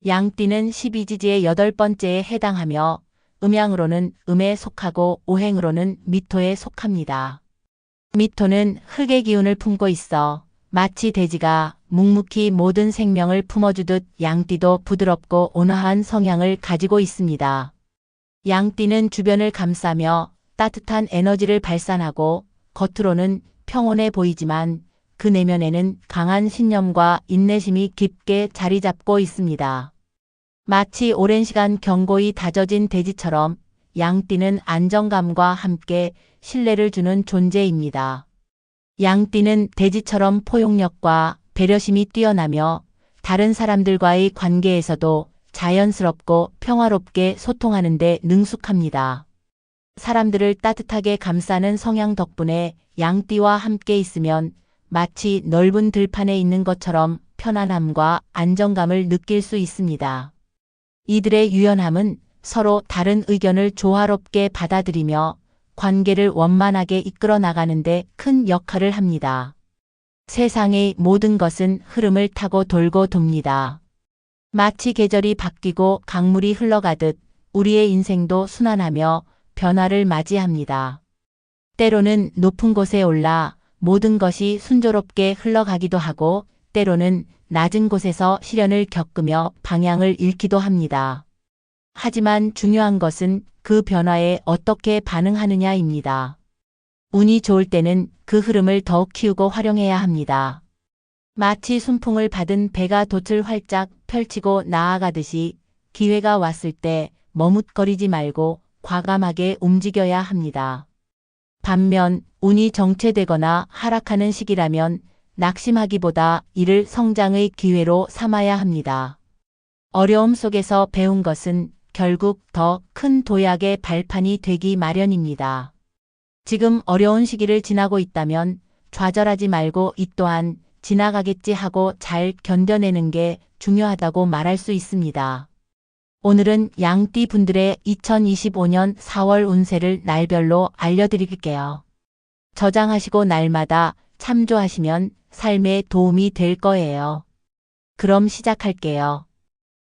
양띠는 12지지의 8번째에 해당하며 음양으로는 음에 속하고 오행으로는 미토에 속합니다. 미토는 흙의 기운을 품고 있어 마치 돼지가 묵묵히 모든 생명을 품어주듯 양띠도 부드럽고 온화한 성향을 가지고 있습니다. 양띠는 주변을 감싸며 따뜻한 에너지를 발산하고 겉으로는 평온해 보이지만 그 내면에는 강한 신념과 인내심이 깊게 자리 잡고 있습니다. 마치 오랜 시간 견고히 다져진 돼지처럼 양띠는 안정감과 함께 신뢰를 주는 존재입니다. 양띠는 돼지처럼 포용력과 배려심이 뛰어나며 다른 사람들과의 관계에서도 자연스럽고 평화롭게 소통하는 데 능숙합니다. 사람들을 따뜻하게 감싸는 성향 덕분에 양띠와 함께 있으면 마치 넓은 들판에 있는 것처럼 편안함과 안정감을 느낄 수 있습니다. 이들의 유연함은 서로 다른 의견을 조화롭게 받아들이며 관계를 원만하게 이끌어 나가는데 큰 역할을 합니다. 세상의 모든 것은 흐름을 타고 돌고 돕니다. 마치 계절이 바뀌고 강물이 흘러가듯 우리의 인생도 순환하며 변화를 맞이합니다. 때로는 높은 곳에 올라 모든 것이 순조롭게 흘러가기도 하고 때로는 낮은 곳에서 시련을 겪으며 방향을 잃기도 합니다. 하지만 중요한 것은 그 변화에 어떻게 반응하느냐입니다. 운이 좋을 때는 그 흐름을 더욱 키우고 활용해야 합니다. 마치 순풍을 받은 배가 돛을 활짝 펼치고 나아가듯이 기회가 왔을 때 머뭇거리지 말고 과감하게 움직여야 합니다. 반면 운이 정체되거나 하락하는 시기라면 낙심하기보다 이를 성장의 기회로 삼아야 합니다. 어려움 속에서 배운 것은 결국 더 큰 도약의 발판이 되기 마련입니다. 지금 어려운 시기를 지나고 있다면 좌절하지 말고 이 또한 지나가겠지 하고 잘 견뎌내는 게 중요하다고 말할 수 있습니다. 오늘은 양띠 분들의 2025년 4월 운세를 날별로 알려드릴게요. 저장하시고 날마다 참조하시면 삶에 도움이 될 거예요. 그럼 시작할게요.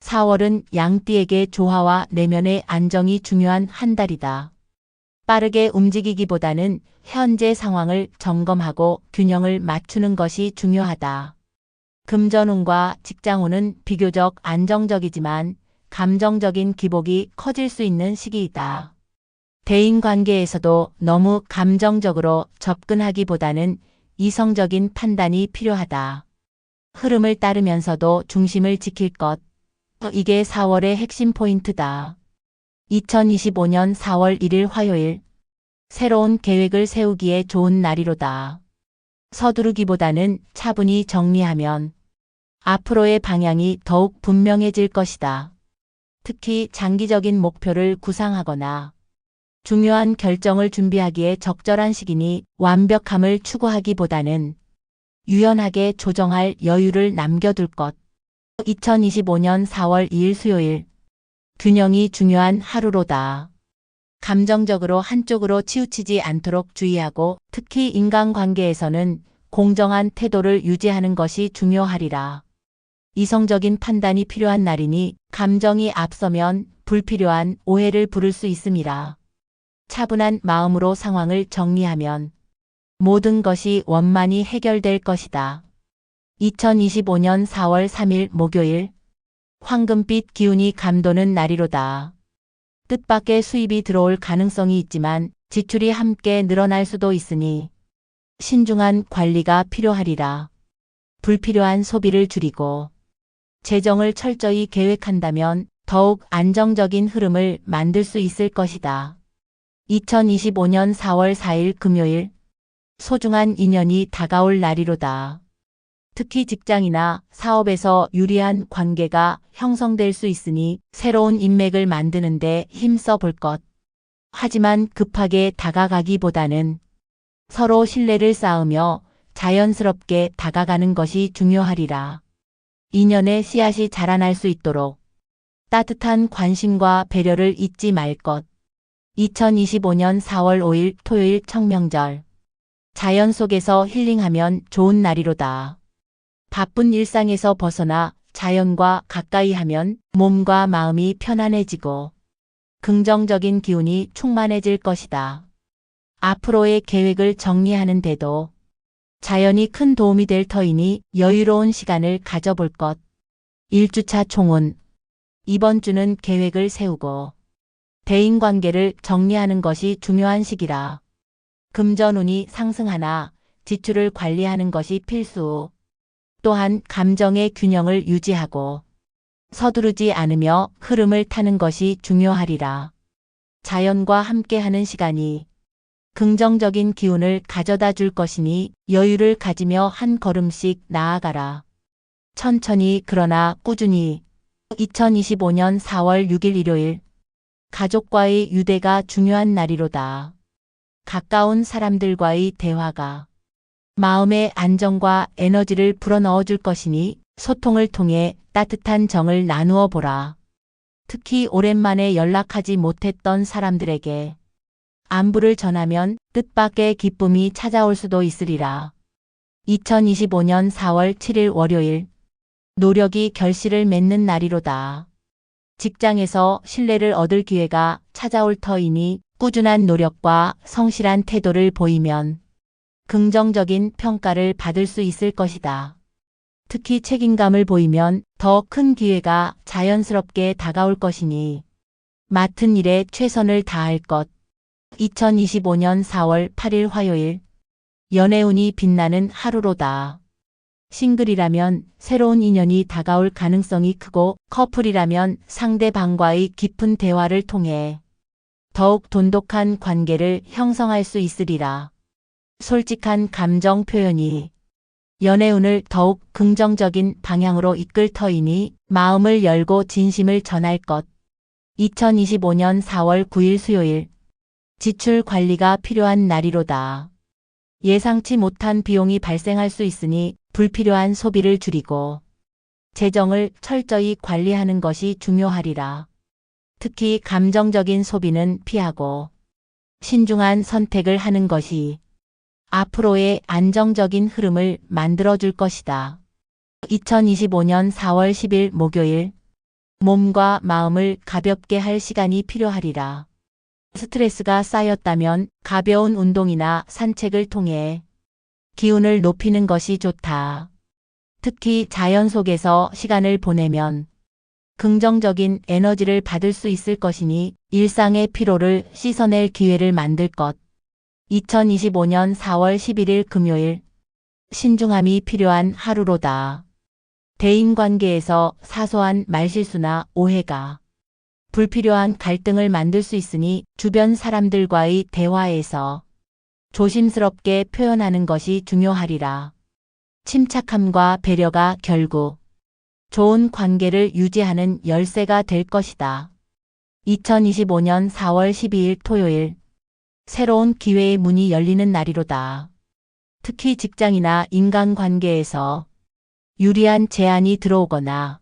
4월은 양띠에게 조화와 내면의 안정이 중요한 한 달이다. 빠르게 움직이기보다는 현재 상황을 점검하고 균형을 맞추는 것이 중요하다. 금전운과 직장운은 비교적 안정적이지만 감정적인 기복이 커질 수 있는 시기이다. 대인관계에서도 너무 감정적으로 접근하기보다는 이성적인 판단이 필요하다. 흐름을 따르면서도 중심을 지킬 것. 이게 4월의 핵심 포인트다. 2025년 4월 1일 화요일. 새로운 계획을 세우기에 좋은 날이로다. 서두르기보다는 차분히 정리하면 앞으로의 방향이 더욱 분명해질 것이다. 특히 장기적인 목표를 구상하거나 중요한 결정을 준비하기에 적절한 시기니 완벽함을 추구하기보다는 유연하게 조정할 여유를 남겨둘 것. 2025년 4월 2일 수요일. 균형이 중요한 하루로다. 감정적으로 한쪽으로 치우치지 않도록 주의하고 특히 인간관계에서는 공정한 태도를 유지하는 것이 중요하리라. 이성적인 판단이 필요한 날이니 감정이 앞서면 불필요한 오해를 부를 수 있습니다. 차분한 마음으로 상황을 정리하면 모든 것이 원만히 해결될 것이다. 2025년 4월 3일 목요일. 황금빛 기운이 감도는 날이로다. 뜻밖의 수입이 들어올 가능성이 있지만 지출이 함께 늘어날 수도 있으니 신중한 관리가 필요하리라. 불필요한 소비를 줄이고 재정을 철저히 계획한다면 더욱 안정적인 흐름을 만들 수 있을 것이다. 2025년 4월 4일 금요일. 소중한 인연이 다가올 날이로다. 특히 직장이나 사업에서 유리한 관계가 형성될 수 있으니 새로운 인맥을 만드는데 힘써 볼 것. 하지만 급하게 다가가기보다는 서로 신뢰를 쌓으며 자연스럽게 다가가는 것이 중요하리라. 인연의 씨앗이 자라날 수 있도록 따뜻한 관심과 배려를 잊지 말 것. 2025년 4월 5일 토요일 청명절. 자연 속에서 힐링하면 좋은 날이로다. 바쁜 일상에서 벗어나 자연과 가까이 하면 몸과 마음이 편안해지고 긍정적인 기운이 충만해질 것이다. 앞으로의 계획을 정리하는데도 자연이 큰 도움이 될 터이니 여유로운 시간을 가져볼 것. 1주차 총운. 이번 주는 계획을 세우고 대인관계를 정리하는 것이 중요한 시기라. 금전운이 상승하나 지출을 관리하는 것이 필수. 또한 감정의 균형을 유지하고 서두르지 않으며 흐름을 타는 것이 중요하리라. 자연과 함께하는 시간이 긍정적인 기운을 가져다 줄 것이니 여유를 가지며 한 걸음씩 나아가라. 천천히 그러나 꾸준히. 2025년 4월 6일 일요일. 가족과의 유대가 중요한 날이로다. 가까운 사람들과의 대화가 마음의 안정과 에너지를 불어넣어 줄 것이니 소통을 통해 따뜻한 정을 나누어 보라. 특히 오랜만에 연락하지 못했던 사람들에게 안부를 전하면 뜻밖의 기쁨이 찾아올 수도 있으리라. 2025년 4월 7일 월요일. 노력이 결실을 맺는 날이로다. 직장에서 신뢰를 얻을 기회가 찾아올 터이니 꾸준한 노력과 성실한 태도를 보이면 긍정적인 평가를 받을 수 있을 것이다. 특히 책임감을 보이면 더 큰 기회가 자연스럽게 다가올 것이니 맡은 일에 최선을 다할 것. 2025년 4월 8일 화요일. 연애운이 빛나는 하루로다. 싱글이라면 새로운 인연이 다가올 가능성이 크고 커플이라면 상대방과의 깊은 대화를 통해 더욱 돈독한 관계를 형성할 수 있으리라. 솔직한 감정 표현이 연애운을 더욱 긍정적인 방향으로 이끌 터이니 마음을 열고 진심을 전할 것. 2025년 4월 9일 수요일. 지출 관리가 필요한 날이로다. 예상치 못한 비용이 발생할 수 있으니 불필요한 소비를 줄이고 재정을 철저히 관리하는 것이 중요하리라. 특히 감정적인 소비는 피하고 신중한 선택을 하는 것이 앞으로의 안정적인 흐름을 만들어줄 것이다. 2025년 4월 10일 목요일. 몸과 마음을 가볍게 할 시간이 필요하리라. 스트레스가 쌓였다면 가벼운 운동이나 산책을 통해 기운을 높이는 것이 좋다. 특히 자연 속에서 시간을 보내면 긍정적인 에너지를 받을 수 있을 것이니 일상의 피로를 씻어낼 기회를 만들 것. 2025년 4월 11일 금요일. 신중함이 필요한 하루로다. 대인관계에서 사소한 말실수나 오해가 불필요한 갈등을 만들 수 있으니 주변 사람들과의 대화에서 조심스럽게 표현하는 것이 중요하리라. 침착함과 배려가 결국 좋은 관계를 유지하는 열쇠가 될 것이다. 2025년 4월 12일 토요일. 새로운 기회의 문이 열리는 날이로다. 특히 직장이나 인간관계에서 유리한 제안이 들어오거나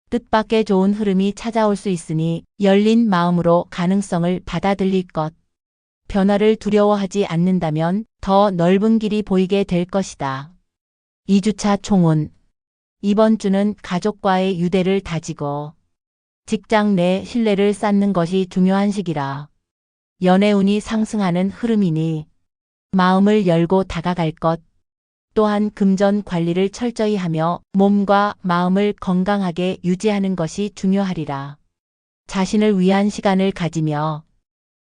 뜻밖의 좋은 흐름이 찾아올 수 있으니 열린 마음으로 가능성을 받아들일 것. 변화를 두려워하지 않는다면 더 넓은 길이 보이게 될 것이다. 2주차 총운. 이번 주는 가족과의 유대를 다지고 직장 내 신뢰를 쌓는 것이 중요한 시기라. 연애운이 상승하는 흐름이니 마음을 열고 다가갈 것. 또한 금전 관리를 철저히 하며 몸과 마음을 건강하게 유지하는 것이 중요하리라. 자신을 위한 시간을 가지며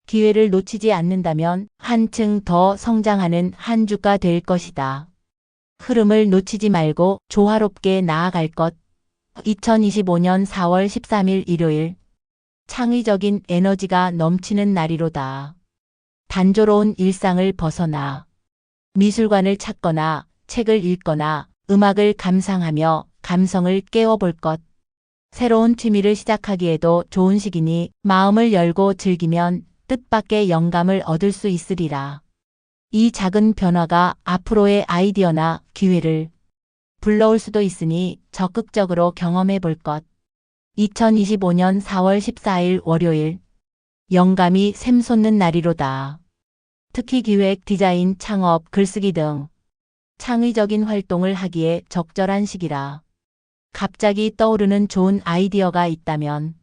기회를 놓치지 않는다면 한층 더 성장하는 한 주가 될 것이다. 흐름을 놓치지 말고 조화롭게 나아갈 것. 2025년 4월 13일 일요일. 창의적인 에너지가 넘치는 날이로다. 단조로운 일상을 벗어나 미술관을 찾거나 책을 읽거나 음악을 감상하며 감성을 깨워볼 것. 새로운 취미를 시작하기에도 좋은 시기니 마음을 열고 즐기면 뜻밖의 영감을 얻을 수 있으리라. 이 작은 변화가 앞으로의 아이디어나 기회를 불러올 수도 있으니 적극적으로 경험해 볼 것. 2025년 4월 14일 월요일. 영감이 샘솟는 날이로다. 특히 기획, 디자인, 창업, 글쓰기 등 창의적인 활동을 하기에 적절한 시기라. 갑자기 떠오르는 좋은 아이디어가 있다면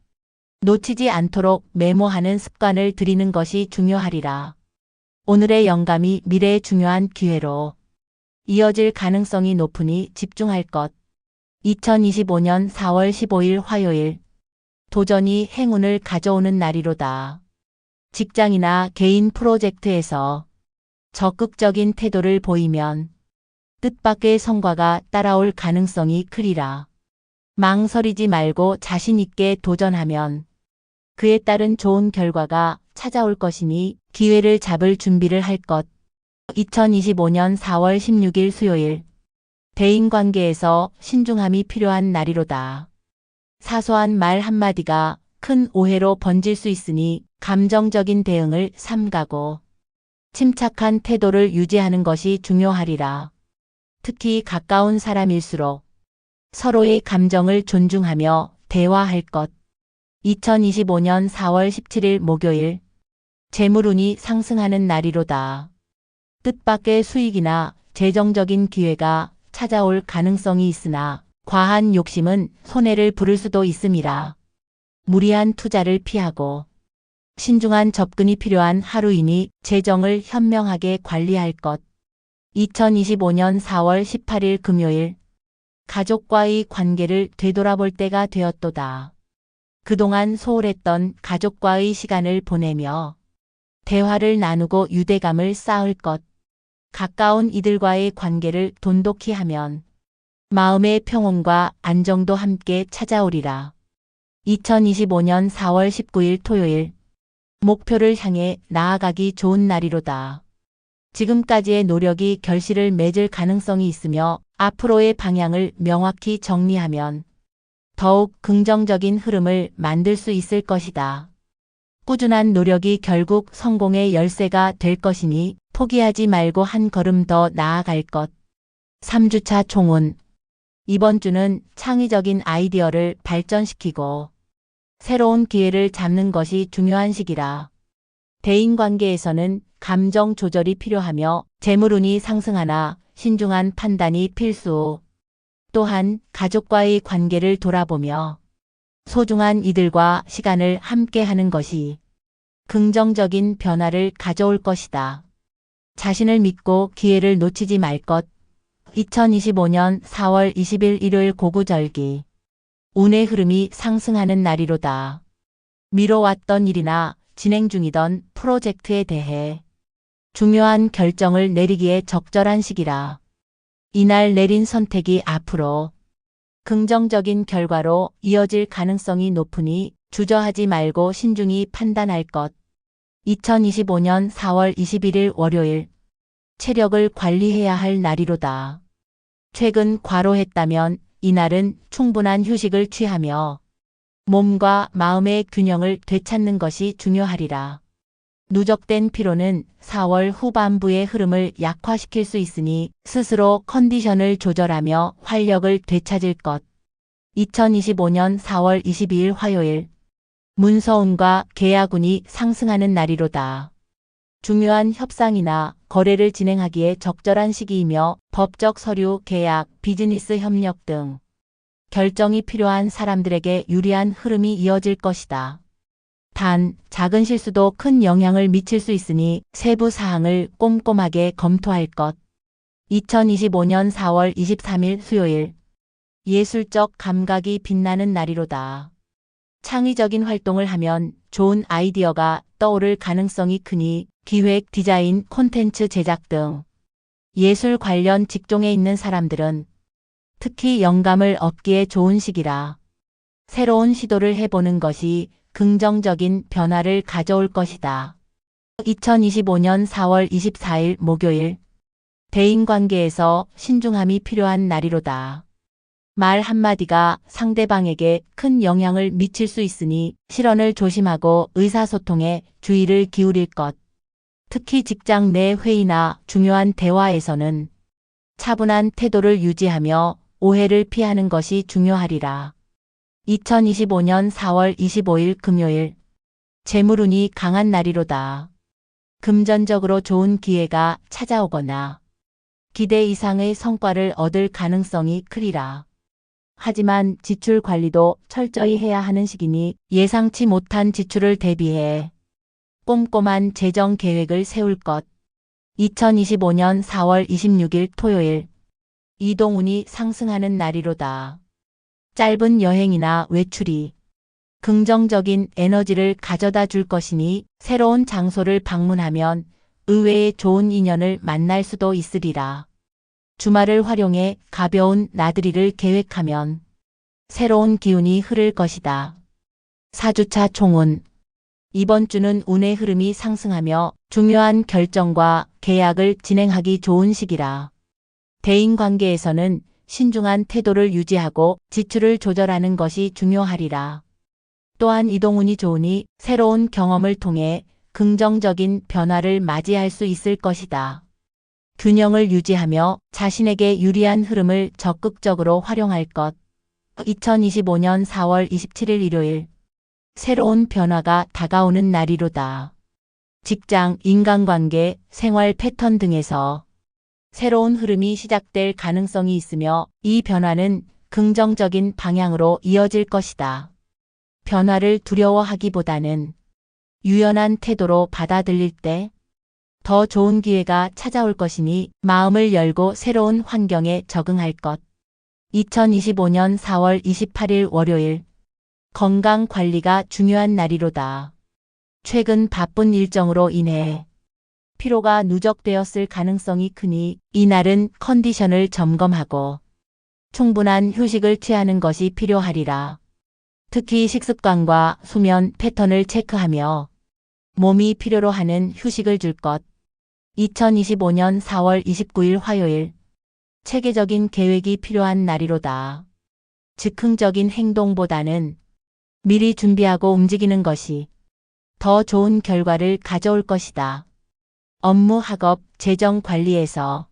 놓치지 않도록 메모하는 습관을 들이는 것이 중요하리라. 오늘의 영감이 미래의 중요한 기회로 이어질 가능성이 높으니 집중할 것. 2025년 4월 15일 화요일. 도전이 행운을 가져오는 날이로다. 직장이나 개인 프로젝트에서 적극적인 태도를 보이면 뜻밖의 성과가 따라올 가능성이 크리라. 망설이지 말고 자신 있게 도전하면 그에 따른 좋은 결과가 찾아올 것이니 기회를 잡을 준비를 할 것. 2025년 4월 16일 수요일. 대인관계에서 신중함이 필요한 날이로다. 사소한 말 한마디가 큰 오해로 번질 수 있으니 감정적인 대응을 삼가고 침착한 태도를 유지하는 것이 중요하리라. 특히 가까운 사람일수록 서로의 감정을 존중하며 대화할 것. 2025년 4월 17일 목요일. 재물운이 상승하는 날이로다. 뜻밖의 수익이나 재정적인 기회가 찾아올 가능성이 있으나 과한 욕심은 손해를 부를 수도 있음이라. 무리한 투자를 피하고 신중한 접근이 필요한 하루이니 재정을 현명하게 관리할 것. 2025년 4월 18일 금요일. 가족과의 관계를 되돌아볼 때가 되었도다. 그동안 소홀했던 가족과의 시간을 보내며 대화를 나누고 유대감을 쌓을 것. 가까운 이들과의 관계를 돈독히 하면 마음의 평온과 안정도 함께 찾아오리라. 2025년 4월 19일 토요일. 목표를 향해 나아가기 좋은 날이로다. 지금까지의 노력이 결실을 맺을 가능성이 있으며 앞으로의 방향을 명확히 정리하면 더욱 긍정적인 흐름을 만들 수 있을 것이다. 꾸준한 노력이 결국 성공의 열쇠가 될 것이니 포기하지 말고 한 걸음 더 나아갈 것. 3주차 총운. 이번 주는 창의적인 아이디어를 발전시키고 새로운 기회를 잡는 것이 중요한 시기라. 대인관계에서는 감정 조절이 필요하며 재물운이 상승하나 신중한 판단이 필수. 또한 가족과의 관계를 돌아보며 소중한 이들과 시간을 함께 하는 것이 긍정적인 변화를 가져올 것이다. 자신을 믿고 기회를 놓치지 말 것. 2025년 4월 20일 일요일 고구절기. 운의 흐름이 상승하는 날이로다. 미뤄왔던 일이나 진행 중이던 프로젝트에 대해 중요한 결정을 내리기에 적절한 시기라. 이날 내린 선택이 앞으로 긍정적인 결과로 이어질 가능성이 높으니 주저하지 말고 신중히 판단할 것. 2025년 4월 21일 월요일. 체력을 관리해야 할 날이로다. 최근 과로했다면 이날은 충분한 휴식을 취하며 몸과 마음의 균형을 되찾는 것이 중요하리라. 누적된 피로는 4월 후반부의 흐름을 약화시킬 수 있으니 스스로 컨디션을 조절하며 활력을 되찾을 것. 2025년 4월 22일 화요일. 문서운과 계약운이 상승하는 날이로다. 중요한 협상이나 거래를 진행하기에 적절한 시기이며 법적 서류, 계약, 비즈니스 협력 등 결정이 필요한 사람들에게 유리한 흐름이 이어질 것이다. 단, 작은 실수도 큰 영향을 미칠 수 있으니 세부 사항을 꼼꼼하게 검토할 것. 2025년 4월 23일 수요일. 예술적 감각이 빛나는 날이로다. 창의적인 활동을 하면 좋은 아이디어가 떠오를 가능성이 크니 기획, 디자인, 콘텐츠 제작 등 예술 관련 직종에 있는 사람들은 특히 영감을 얻기에 좋은 시기라. 새로운 시도를 해보는 것이 긍정적인 변화를 가져올 것이다. 2025년 4월 24일 목요일. 대인관계에서 신중함이 필요한 날이로다. 말 한마디가 상대방에게 큰 영향을 미칠 수 있으니 실언을 조심하고 의사소통에 주의를 기울일 것. 특히 직장 내 회의나 중요한 대화에서는 차분한 태도를 유지하며 오해를 피하는 것이 중요하리라. 2025년 4월 25일 금요일. 재물운이 강한 날이로다. 금전적으로 좋은 기회가 찾아오거나 기대 이상의 성과를 얻을 가능성이 크리라. 하지만 지출 관리도 철저히 해야 하는 시기니 예상치 못한 지출을 대비해 꼼꼼한 재정 계획을 세울 것. 2025년 4월 26일 토요일. 이동운이 상승하는 날이로다. 짧은 여행이나 외출이 긍정적인 에너지를 가져다 줄 것이니 새로운 장소를 방문하면 의외의 좋은 인연을 만날 수도 있으리라. 주말을 활용해 가벼운 나들이를 계획하면 새로운 기운이 흐를 것이다. 4주차 총운. 이번 주는 운의 흐름이 상승하며 중요한 결정과 계약을 진행하기 좋은 시기라. 대인관계에서는 신중한 태도를 유지하고 지출을 조절하는 것이 중요하리라. 또한 이동운이 좋으니 새로운 경험을 통해 긍정적인 변화를 맞이할 수 있을 것이다. 균형을 유지하며 자신에게 유리한 흐름을 적극적으로 활용할 것. 2025년 4월 27일 일요일. 새로운 변화가 다가오는 날이로다. 직장, 인간관계, 생활 패턴 등에서 새로운 흐름이 시작될 가능성이 있으며 이 변화는 긍정적인 방향으로 이어질 것이다. 변화를 두려워하기보다는 유연한 태도로 받아들일 때 더 좋은 기회가 찾아올 것이니 마음을 열고 새로운 환경에 적응할 것. 2025년 4월 28일 월요일. 건강 관리가 중요한 날이로다. 최근 바쁜 일정으로 인해 피로가 누적되었을 가능성이 크니 이날은 컨디션을 점검하고 충분한 휴식을 취하는 것이 필요하리라. 특히 식습관과 수면 패턴을 체크하며 몸이 필요로 하는 휴식을 줄 것. 2025년 4월 29일 화요일. 체계적인 계획이 필요한 날이로다. 즉흥적인 행동보다는 미리 준비하고 움직이는 것이 더 좋은 결과를 가져올 것이다. 업무, 학업, 재정 관리에서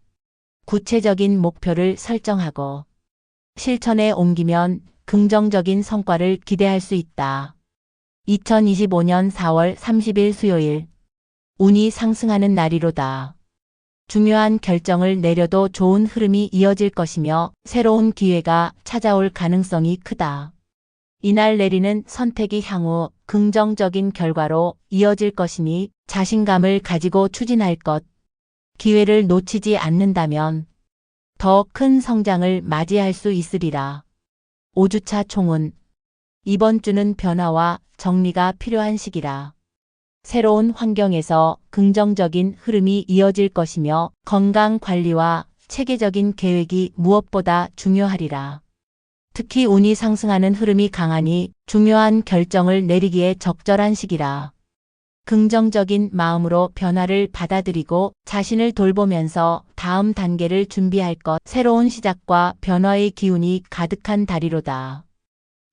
구체적인 목표를 설정하고 실천에 옮기면 긍정적인 성과를 기대할 수 있다. 2025년 4월 30일 수요일. 운이 상승하는 날이로다. 중요한 결정을 내려도 좋은 흐름이 이어질 것이며 새로운 기회가 찾아올 가능성이 크다. 이날 내리는 선택이 향후 긍정적인 결과로 이어질 것이니 자신감을 가지고 추진할 것. 기회를 놓치지 않는다면 더 큰 성장을 맞이할 수 있으리라. 5주차 총운. 이번 주는 변화와 정리가 필요한 시기라. 새로운 환경에서 긍정적인 흐름이 이어질 것이며 건강 관리와 체계적인 계획이 무엇보다 중요하리라. 특히 운이 상승하는 흐름이 강하니 중요한 결정을 내리기에 적절한 시기라. 긍정적인 마음으로 변화를 받아들이고 자신을 돌보면서 다음 단계를 준비할 것. 새로운 시작과 변화의 기운이 가득한 달이로다.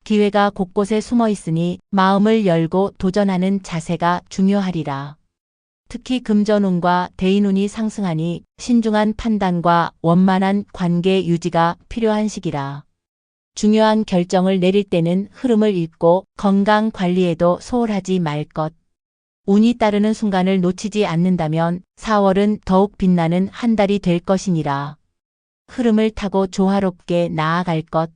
기회가 곳곳에 숨어 있으니 마음을 열고 도전하는 자세가 중요하리라. 특히 금전운과 대인운이 상승하니 신중한 판단과 원만한 관계 유지가 필요한 시기라. 중요한 결정을 내릴 때는 흐름을 읽고 건강 관리에도 소홀하지 말 것. 운이 따르는 순간을 놓치지 않는다면 4월은 더욱 빛나는 한 달이 될 것이니라. 흐름을 타고 조화롭게 나아갈 것.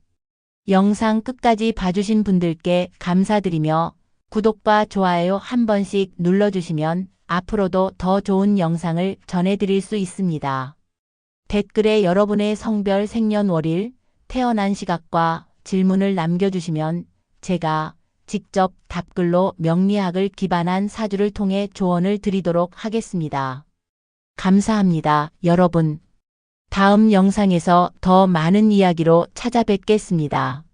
영상 끝까지 봐주신 분들께 감사드리며 구독과 좋아요 한 번씩 눌러주시면 앞으로도 더 좋은 영상을 전해드릴 수 있습니다. 댓글에 여러분의 성별, 생년월일, 태어난 시각과 질문을 남겨주시면 제가 직접 답글로 명리학을 기반한 사주를 통해 조언을 드리도록 하겠습니다. 감사합니다, 여러분. 다음 영상에서 더 많은 이야기로 찾아뵙겠습니다.